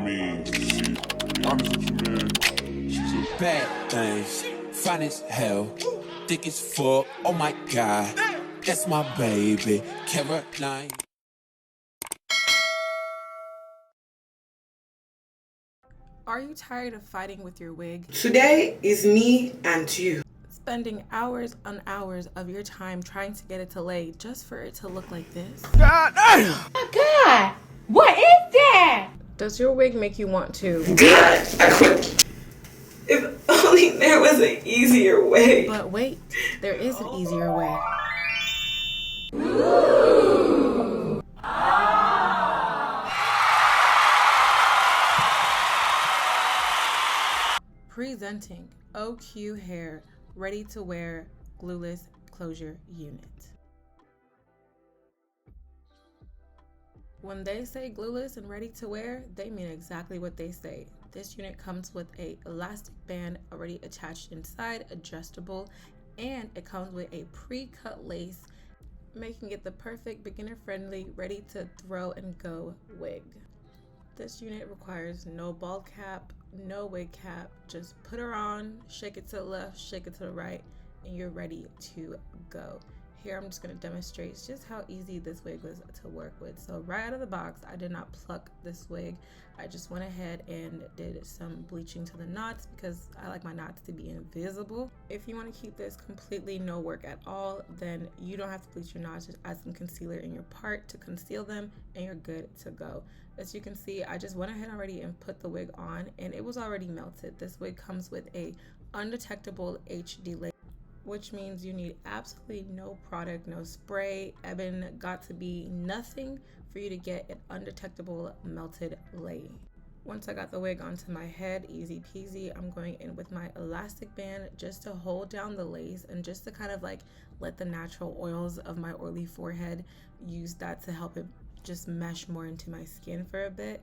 mean, she, honestly, man, she's a bad things, fine as hell, thick as fuck, oh my god, that's my baby, Caroline. Are you tired of fighting with your wig? Today is me and you. Spending hours on hours of your time trying to get it to lay just for it to look like this? God damn! Oh God, what is that? Does your wig make you want to? God, I quit. If only there was an easier way. But wait, there is an easier way. Presenting OQHAIR ready to wear glueless closure unit. When they say glueless and ready to wear, they mean exactly what they say. This unit comes with a elastic band already attached inside, adjustable, and it comes with a pre-cut lace, making it the perfect beginner-friendly, ready to throw and go wig. This unit requires no ball cap, no wig cap. Just put her on, shake it to the left, shake it to the right, and you're ready to go. Here I'm just going to demonstrate just how easy this wig was to work with. So right out of the box, I did not pluck this wig. I just went ahead and did some bleaching to the knots because I like my knots to be invisible. If you want to keep this completely no work at all, then you don't have to bleach your knots. Just add some concealer in your part to conceal them and you're good to go. As you can see, I just went ahead already and put the wig on and it was already melted. This wig comes with a undetectable HD lace, which means you need absolutely no product, no spray, ebon, got to be nothing for you to get an undetectable melted lay. Once I got the wig onto my head, easy peasy, I'm going in with my elastic band just to hold down the lace and just to kind of like let the natural oils of my oily forehead use that to help it just mesh more into my skin for a bit.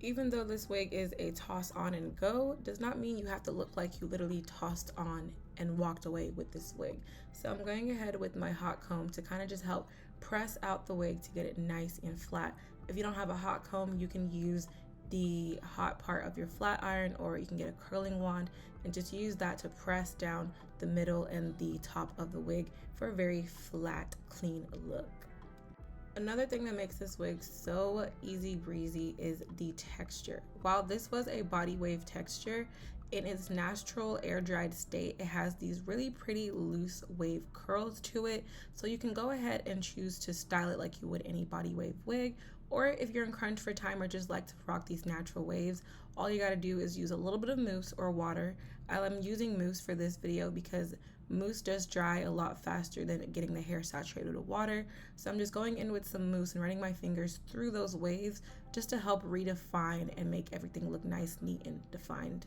Even though this wig is a toss on and go, does not mean you have to look like you literally tossed on and walked away with this wig. So I'm going ahead with my hot comb to kind of just help press out the wig to get it nice and flat. If you don't have a hot comb, you can use the hot part of your flat iron, or you can get a curling wand and just use that to press down the middle and the top of the wig for a very flat, clean look. Another thing that makes this wig so easy breezy is the texture. While this was a body wave texture, in its natural air dried state, it has these really pretty loose wave curls to it. So you can go ahead and choose to style it like you would any body wave wig. Or if you're in crunch for time or just like to rock these natural waves, all you gotta do is use a little bit of mousse or water. I'm using mousse for this video because mousse does dry a lot faster than getting the hair saturated with water. So I'm just going in with some mousse and running my fingers through those waves just to help redefine and make everything look nice, neat, and defined.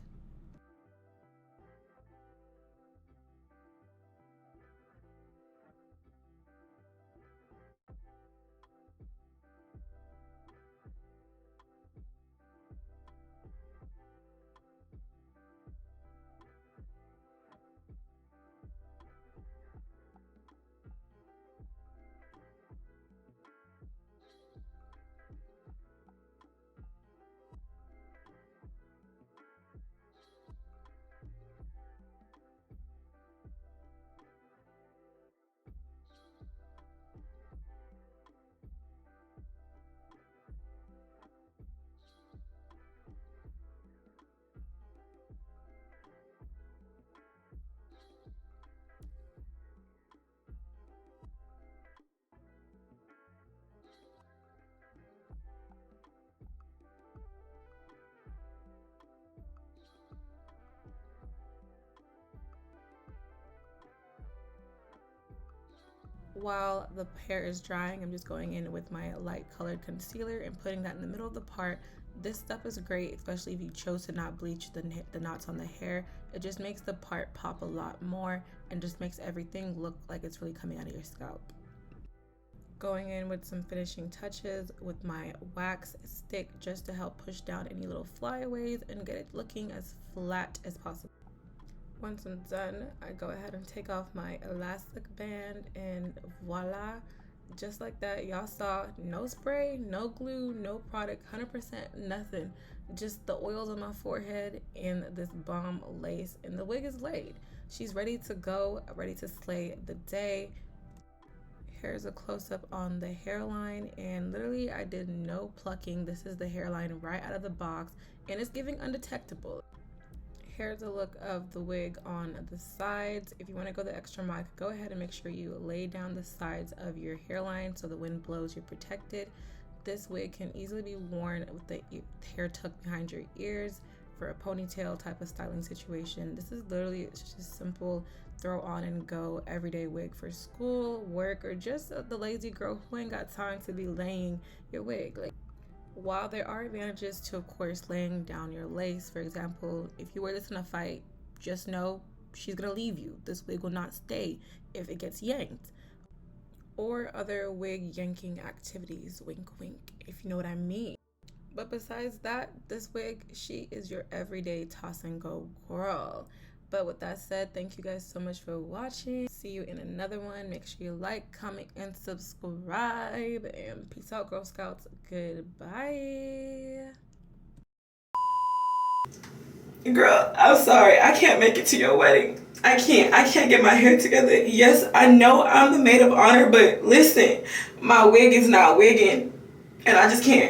While the hair is drying, I'm just going in with my light colored concealer and putting that in the middle of the part. This stuff is great, especially if you chose to not bleach the knots on the hair. It just makes the part pop a lot more and just makes everything look like it's really coming out of your scalp. Going in with some finishing touches with my wax stick just to help push down any little flyaways and get it looking as flat as possible. Once I'm done, I go ahead and take off my elastic band and voila, Just like that, y'all saw no spray, no glue, no product, 100% nothing. Just the oils on my forehead and this bomb lace, and the wig is laid. She's ready to go, ready to slay the day. Here's a close-up on the hairline, and literally I did no plucking. This is the hairline right out of the box, and it's giving undetectable. Here's a look of the wig on the sides. If you want to go the extra mile, go ahead and make sure you lay down the sides of your hairline so the wind blows, you're protected. This wig can easily be worn with the hair tucked behind your ears for a ponytail type of styling situation. This is literally just simple throw on and go everyday wig for school, work, or just the lazy girl who ain't got time to be laying your wig. Like, while there are advantages to, of course, laying down your lace, for example, if you wear this in a fight, just know she's gonna leave you. This wig will not stay if it gets yanked. Or other wig yanking activities, wink wink, if you know what I mean. But besides that, this wig, she is your everyday toss and go girl. But with that said, thank you guys so much for watching. See you in another one. Make sure you like, comment, and subscribe. And peace out, Girl Scouts. Goodbye. Girl, I'm sorry. I can't make it to your wedding. I can't get my hair together. Yes, I know I'm the maid of honor, but listen, my wig is not wigging, and I just can't.